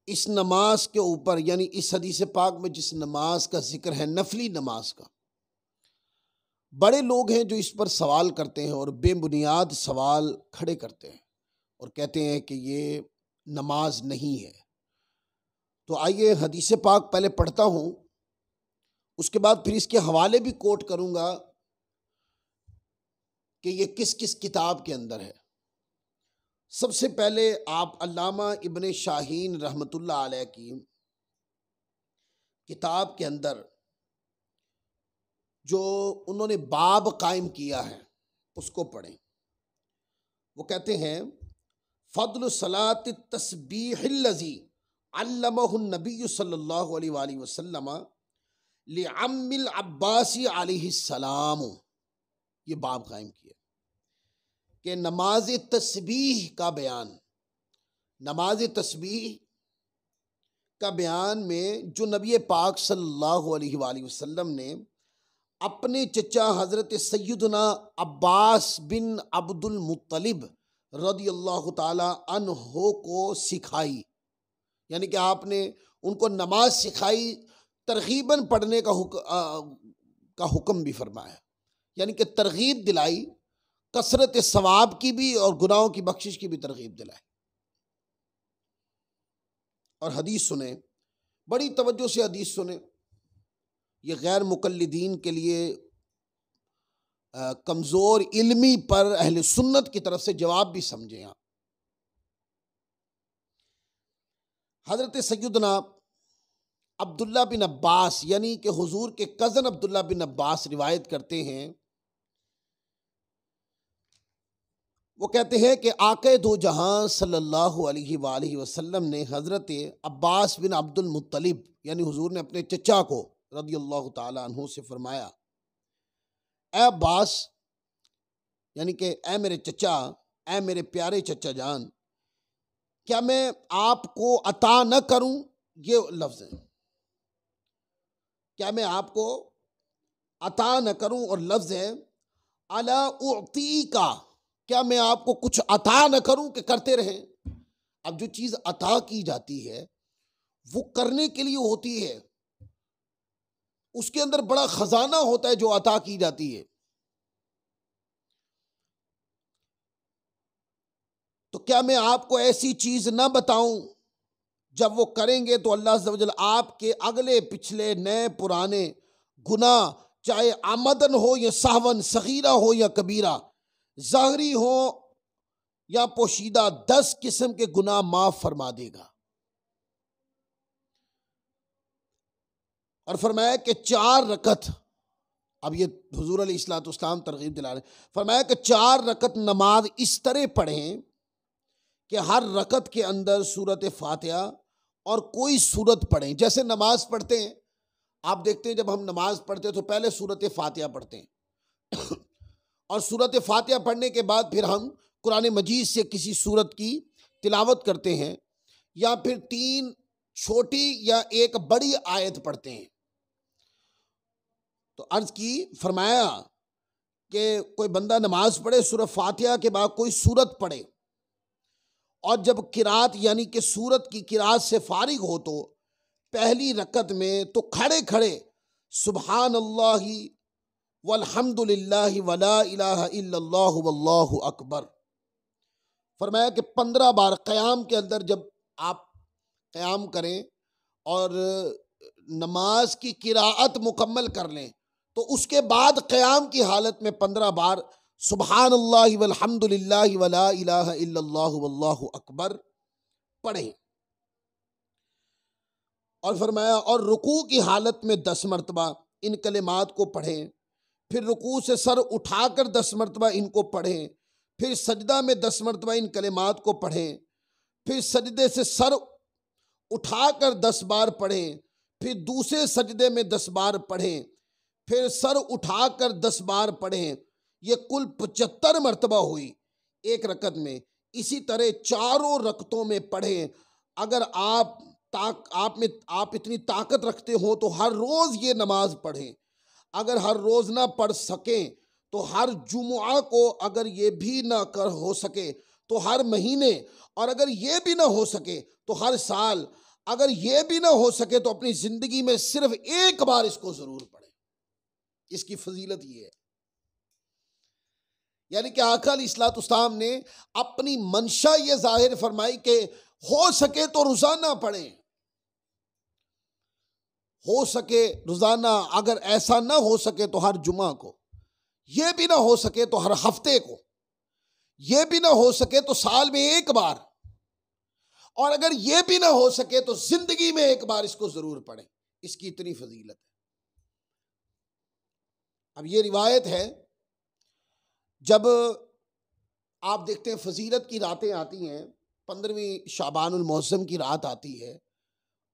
इस नमाज के ऊपर, यानी इस हदीस पाक में जिस नमाज का जिक्र है, नफली नमाज का, बड़े लोग हैं जो इस पर सवाल करते हैं और बेबुनियाद सवाल खड़े करते हैं और कहते हैं कि ये नमाज नहीं है। तो आइए हदीस पाक पहले पढ़ता हूँ, उसके बाद फिर इसके हवाले भी कोट करूँगा कि ये किस किस किताब के अंदर है। सबसे पहले आप अल्लामा इब्ने शाहीन रहमतुल्लाह अलैह की किताब के अंदर जो उन्होंने बाब कायम किया है उसको पढ़ें। वो कहते हैं फद्ल सलात तस्बीहिल्लज़ी अल्लमहुन नबी सल्लल्लाहु अलैहि वसल्लम लिअम्मिल अब्बासी अलैहिस्सलाम। ये बाब कायम किया कि नमाज तस्बीह का बयान, नमाज तस्बीह का बयान में जो नबी पाक सल्लल्लाहु अलैहि वसल्लम ने अपने चचा हज़रत सैयदना अब्बास बिन अब्दुल मुत्तलिब रदियल्लाहु ताला अन्हो को सिखाई, यानी कि आपने उनको नमाज सिखाई, तरगीबन पढ़ने का हुक्म भी फरमाया, यानी कि तरगीब दिलाई, कसरत सवाब की भी और गुनाहों की बख्शिश की भी तरगीब दिलाई। और हदीस सुने, बड़ी तवज्जो से हदीस सुने। ये गैर मुकल्लिदीन के लिए कमज़ोर इल्मी पर अहले सुन्नत की तरफ से जवाब भी समझें आप। हज़रत सैयदना अब्दुल्ला बिन अब्बास, यानी कि हुजूर के कज़न अब्दुल्ला बिन अब्बास रिवायत करते हैं, वो कहते हैं कि आक़े दो जहां सल्लल्लाहु अलैहि वसल्लम ने हज़रत अब्बास बिन अब्दुल मुत्तलिब, यानी हुजूर ने अपने चचा को रदियल्लाहु ताला अन्हु से फरमाया, ए अब्बास, यानी कि ए मेरे चचा, ए मेरे प्यारे चचा जान, क्या मैं आपको अता न करूं? ये लफ्ज़ है, क्या मैं आपको अता न करूं? और लफ्ज़ है अला उअती का, क्या मैं आपको कुछ अता न करूं कि करते रहें। अब जो चीज़ अता की जाती है वो करने के लिए होती है, उसके अंदर बड़ा खजाना होता है जो अता की जाती है। तो क्या मैं आपको ऐसी चीज ना बताऊं जब वो करेंगे तो अल्लाह अज़्ज़ा वजल आपके अगले पिछले नए पुराने गुनाह, चाहे आमदन हो या सहवन, सगीरा हो या कबीरा, ज़ाहरी हो या पोशीदा, 10 किस्म के गुनाह माफ फरमा देगा। और फरमाया कि 4 रकत, अब ये हुजूर अलैहिस्सलाम तरगीब दिला रहे, फरमाया कि 4 रकत नमाज इस तरह पढ़ें कि हर रकत के अंदर सूरत फातिहा और कोई सूरत पढ़ें। जैसे नमाज पढ़ते हैं, आप देखते हैं जब हम नमाज पढ़ते हैं तो पहले सूरत फातिहा पढ़ते हैं और सूरत फातिहा पढ़ने के बाद फिर हम कुरान मजीद से किसी सूरत की तिलावत करते हैं या फिर 3 छोटी या 1 बड़ी आयत पढ़ते हैं। तो अर्ज की, फरमाया कि कोई बंदा नमाज पढ़े, सूरत फातिहा के बाद कोई सूरत पढ़े और जब किरात यानी कि सूरत की किरात से फारिग हो तो पहली रकत में तो खड़े खड़े सुबहान अल्लाहि वल्हम्दुलिल्लाहि वला इलाहा इल्लल्लाहु वल्लाहु अकबर। फरमाया कि 15 बार क़याम के अंदर जब आप क़याम करें और नमाज की किराअत मुकम्मल कर लें तो उसके बाद क़याम की हालत में 15 बार सुबहान अल्लाहि वल्हम्दुलिल्लाहि वला इलाहा इल्लल्लाहु वल्लाहु अकबर पढ़ें। और फरमाया और रुकू की हालत में 10 मरतबा इन कलिमात को पढ़ें, फिर रुकू से सर उठाकर 10 मरतबा इनको पढ़ें, फिर सजदा में 10 मरतबा इन कलिमात को पढ़ें, फिर सजदे से सर उठाकर 10 बार पढ़ें, फिर दूसरे सजदे में 10 बार पढ़ें, फिर सर उठाकर 10 बार पढ़ें। ये कुल 75 मरतबा हुई एक रकत में। इसी तरह 4 रकतों में पढ़ें। अगर आप इतनी ताकत रखते हो तो हर रोज ये नमाज पढ़ें। अगर हर रोज ना पढ़ सकें तो हर जुमुआ को, अगर ये भी ना हो सके तो हर महीने, और अगर ये भी ना हो सके तो हर साल अगर यह भी ना हो सके तो अपनी जिंदगी में सिर्फ एक बार इसको जरूर पढ़े। इसकी फजीलत ये है, यानी कि आका अलैहिस्सलाम ने अपनी मंशा ये जाहिर फरमाई कि हो सके तो रोजाना पढ़ें, हो सके रोजाना, अगर ऐसा ना हो सके तो हर जुमा को, यह भी ना हो सके तो हर हफ्ते को, यह भी ना हो सके तो साल में एक बार, और अगर यह भी ना हो सके तो जिंदगी में एक बार इसको जरूर पढ़ें। इसकी इतनी फजीलत है। अब यह रिवायत है, जब आप देखते हैं फजीलत की रातें आती हैं, 15वीं शाबानुल मुअज़्ज़म की रात आती है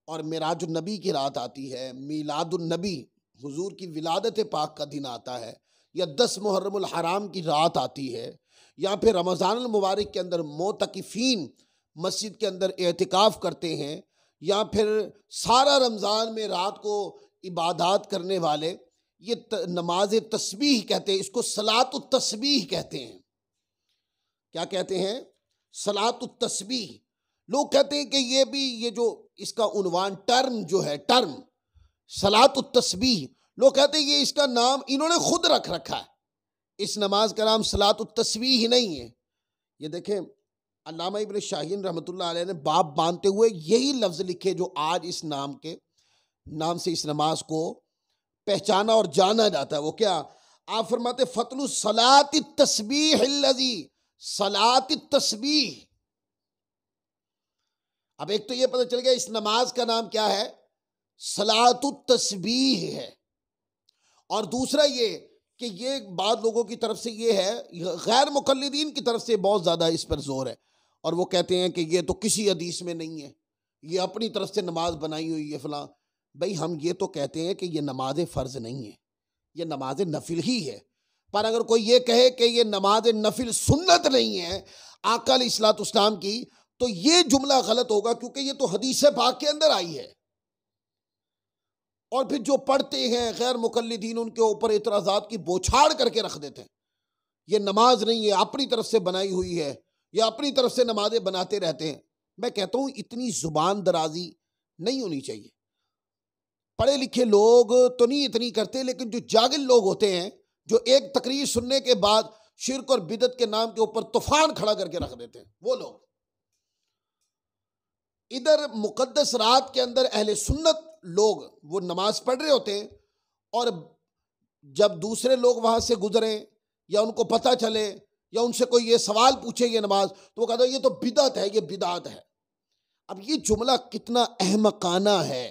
और मिराजुन नबी की रात आती है, मीलादुन नबी हुजूर की विलादत पाक का दिन आता है, या 10 मुहर्रमुल हराम की रात आती है, या फिर रमज़ानुल मुबारक के अंदर मोतकिफ़ीन मस्जिद के अंदर एतिकाफ करते हैं, या फिर सारा रमज़ान में रात को इबादत करने वाले ये नमाज तस्बीह कहते हैं, इसको सलातुत तस्बीह कहते हैं। क्या कहते हैं? सलातुत तस्बीह। लोग कहते हैं कि ये भी, ये जो इसका उन्वान टर्म जो है, टर्म सलातुत तस्बीह, लोग कहते हैं ये इसका नाम इन्होंने खुद रख रखा है। इस नमाज का नाम सलातुत तस्बीह ही नहीं है। ये देखें, अल्लामा इब्न शाहीन रहमतुल्लाह अलैह ने बाब बांधते हुए यही लफ्ज लिखे जो आज इस नाम के नाम से इस नमाज को पहचाना और जाना जाता है। वो क्या? आप फरमाते फतलु सलात तस्बीह लजी, सलात तस्बीह। अब एक तो ये पता चल गया इस नमाज का नाम क्या है, सलातुत तस्बीह है, और दूसरा ये कि ये बाद लोगों की तरफ से ये है, गैर मुकल्लिदीन की तरफ से बहुत ज्यादा इस पर जोर है, और वो कहते हैं कि ये तो किसी हदीस में नहीं है, ये अपनी तरफ से नमाज बनाई हुई है फलां। भाई हम ये तो कहते हैं कि ये नमाज फ़र्ज नहीं है, ये नमाज नफिल ही है। पर अगर कोई ये कहे कि ये नमाज नफिल सुन्नत नहीं है आका अलैहिस्सलाम की, तो ये जुमला गलत होगा, क्योंकि ये तो हदीस पाक के अंदर आई है। और फिर जो पढ़ते हैं गैर मुकल्लिदीन उनके ऊपर इतराज़ात की बौछार करके रख देते हैं, ये नमाज नहीं है, अपनी तरफ से बनाई हुई है, या अपनी तरफ से नमाजें बनाते रहते हैं। मैं कहता हूं इतनी जुबान दराजी नहीं होनी चाहिए। पढ़े लिखे लोग तो नहीं इतनी करते, लेकिन जो जागिल लोग होते हैं, जो एक तकरीर सुनने के बाद शिर्क और बिदत के नाम के ऊपर तूफान खड़ा करके रख देते हैं, वो लोग। इधर मुकद्दस रात के अंदर अहले सुन्नत लोग वो नमाज पढ़ रहे होते हैं, और जब दूसरे लोग वहां से गुजरे या उनको पता चले या उनसे कोई ये सवाल पूछे ये नमाज, तो वो कहता है ये तो बिदअत है, ये बिदअत है। अब ये जुमला कितना अहमकाना है,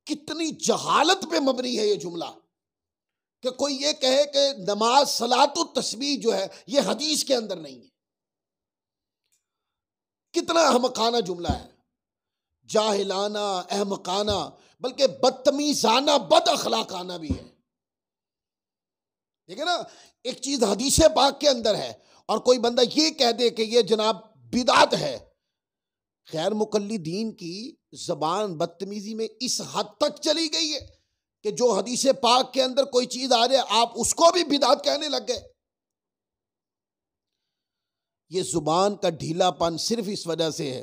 कितनी जहालत पे मबनी है ये जुमला, कि कोई ये कहे कि नमाज सलातुत तस्बीह जो है ये हदीस के अंदर नहीं है। कितना अहमकाना जुमला है, जाहिलाना, अहमकाना, बल्कि बदतमीजाना, बद अखलाकाना भी है। ठीक है ना? एक चीज हदीस पाक के अंदर है और कोई बंदा ये कह दे कि ये जनाब बिदात है। गैर मुकल्लिदीन की जबान बदतमीजी में इस हद तक चली गई है कि जो हदीस पाक के अंदर कोई चीज आ रही है आप उसको भी बिदात कहने लग गए। ये जुबान का ढीलापन सिर्फ इस वजह से है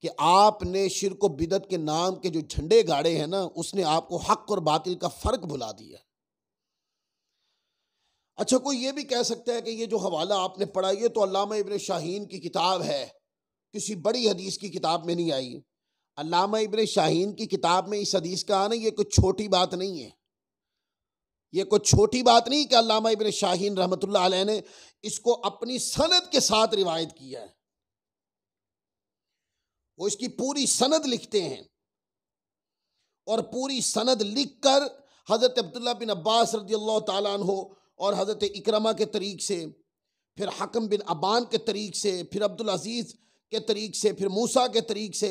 कि आपने शिर्क और बिदत के नाम के जो झंडे गाड़े हैं ना, उसने आपको हक और बातिल का फर्क भुला दिया। अच्छा, कोई ये भी कह सकता है कि ये जो हवाला आपने पढ़ा ये तो अल्लामा इब्न शाहीन की किताब है, किसी बड़ी हदीस की किताब में नहीं आई। अल्लामा इब्न शाहीन की किताब में इस हदीस का आना ये कोई छोटी बात नहीं है। ये कोई छोटी बात नहीं कि अल्लामा इब्न शाहीन रहमतुल्लाह अलैह ने इसको अपनी सनद के साथ रिवायत किया है। वो इसकी पूरी सनद लिखते हैं और पूरी सनद लिखकर हजरत अब्दुल्लाह बिन अब्बास रज़ियल्लाहु ताला अन्हु और हजरत इकरमा के तरीक से, फिर हकम बिन अबान के तरीक से, फिर अब्दुल अजीज के तरीक से, फिर मूसा के तरीक से,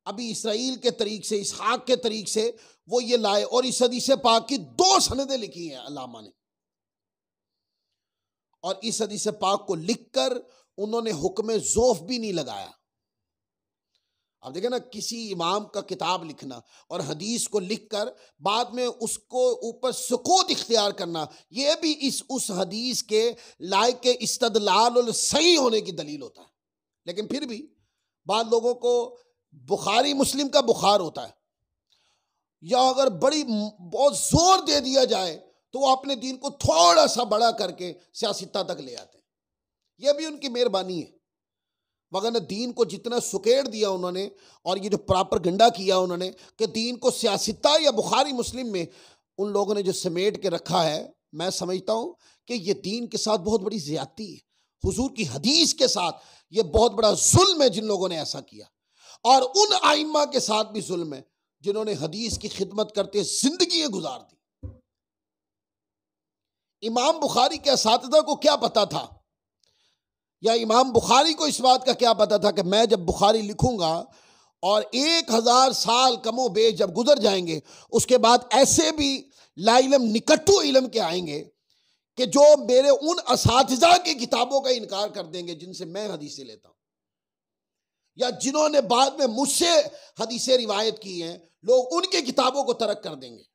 अभी इसराइल के तरीक से, इसहाक के तरीक से वो ये लाए और इस हदीस पाक की 2 सनदें लिखी हैं अल्लामा ने। और इस हदीस पाक को लिखकर उन्होंने हुक्म ज़ोफ भी नहीं लगाया। अब देखें ना, किसी इमाम का किताब लिखना और हदीस को लिखकर बाद में उसको ऊपर सुकूत इख्तियार करना, यह भी उस हदीस के लायक के इस्तदलाल और सही होने की दलील होता है। लेकिन फिर भी बाद लोगों को बुखारी मुस्लिम का बुखार होता है, या अगर बहुत जोर दे दिया जाए तो वो अपने दीन को थोड़ा सा बड़ा करके सियासत तक ले आते हैं। यह भी उनकी मेहरबानी है, वगरना दीन को जितना सुकेड़ दिया उन्होंने और ये जो प्रोपेगेंडा किया उन्होंने कि दीन को सियासत या बुखारी मुस्लिम में उन लोगों ने जो समेट के रखा है, मैं समझता हूं कि ये दीन के साथ बहुत बड़ी ज्यादती है। हुजूर की हदीस के साथ ये बहुत बड़ा जुल्म है जिन लोगों ने ऐसा किया, और उन आइम्मा के साथ भी जुल्म है जिन्होंने हदीस की खिदमत करते जिंदगी गुजार दी। इमाम बुखारी के असातिज़ा को क्या पता था, या इमाम बुखारी को इस बात का क्या पता था कि मैं जब बुखारी लिखूंगा और 1000 साल कमो बेश जब गुजर जाएंगे, उसके बाद ऐसे भी लाइलम निकट्टू इलम के आएंगे कि जो मेरे उन असातिज़ा की किताबों का इनकार कर देंगे जिनसे मैं हदीसें लेता हूं, या जिन्होंने बाद में मुझसे हदीसें रिवायत की हैं, लोग उनकी किताबों को तर्क कर देंगे।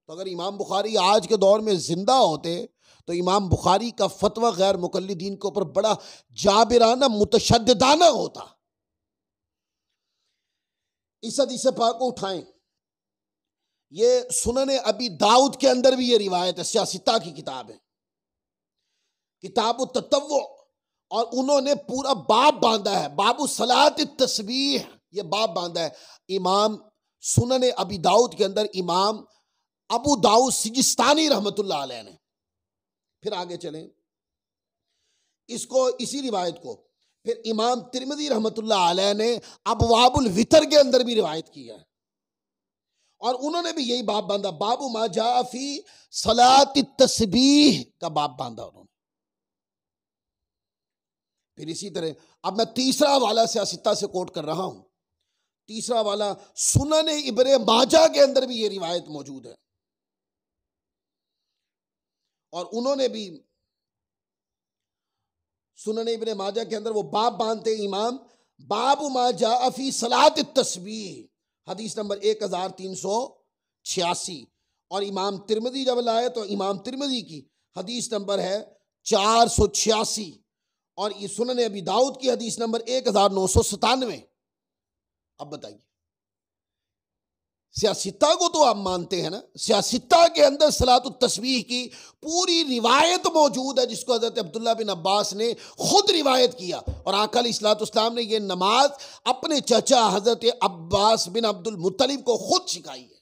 तो अगर इमाम बुखारी आज के दौर में जिंदा होते तो इमाम बुखारी का फतवा गैर मुकल्लिदीन के ऊपर बड़ा जाबिराना मुतशद्दिदाना होता। इस हदीस पाक को उठाएं, ये सुनने अबी दाऊद के अंदर भी ये रिवायत है, सियासता की किताब है, किताब तत्वो, और उन्होंने पूरा बाब बांधा है, बाबू सलात तस्बीह, ये बाब बांधा है इमाम सुनने अबी दाऊद के अंदर इमाम अबू दाऊद सिजिस्तानी रहमतुल्लाह अलैह ने। फिर आगे चलें, इसको इसी रिवायत को फिर इमाम तिरमिज़ी रहमतुल्लाह अलैह ने अबवाबुल वितर के अंदर भी रिवायत किया है, और उन्होंने भी यही बाब बांधा, बाबू मा जा फी सलात तस्बीह का बाब बांधा उन्होंने। फिर इसी तरह अब मैं तीसरा वाला सियासता से कोट कर रहा हूं, तीसरा वाला सुनन इब्ने माजा के अंदर भी ये रिवायत मौजूद है, और उन्होंने भी सुनन इब्ने माजा के अंदर वो बाब बांधते इमाम, बाबू मा जा फी सलात तस्बीह, हदीस नंबर 1386, और इमाम तिरमिज़ी जब लाए तो इमाम तिरमिज़ी की हदीस नंबर है 486, और ये सुनन अबी दाऊद की हदीस नंबर 1997। अब बताइए, सियासता को तो आप मानते हैं ना, सियासता के अंदर सलात तस्बीह की पूरी रिवायत मौजूद है, जिसको हजरत अब्दुल्ला बिन अब्बास ने खुद रिवायत किया, और आका अलैहिस्सलाम ने यह नमाज अपने चचा हजरत अब्बास बिन अब्दुल मुत्तलिब को खुद सिखाई है।